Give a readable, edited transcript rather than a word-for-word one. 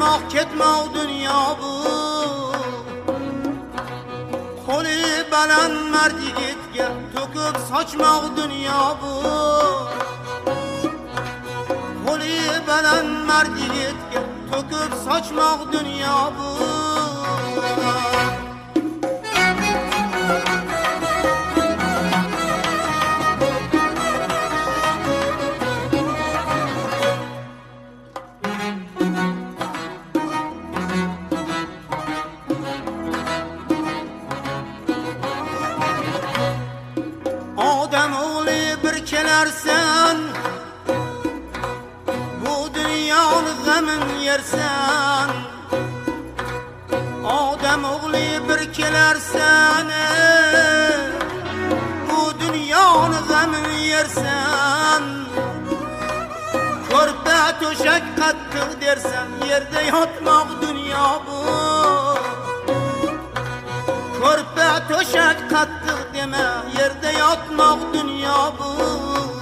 Gelmek ketmek dünya bu. Koli belen mert yigitga to'kib sochmoq dünya bu. Koli belen mert yigitga to'kib sochmoq dünya bu. Odam oğlu bir kelersen, bu dünyanın g'amin yersen. Odam oğlu bir kelersen, bu dünyanın g'amin yersen. Körpe to'shak qattiq dersen, yerde yatmak dünya bu. Körpe to'shak qattiq deme, yerde yatmak dünya bu.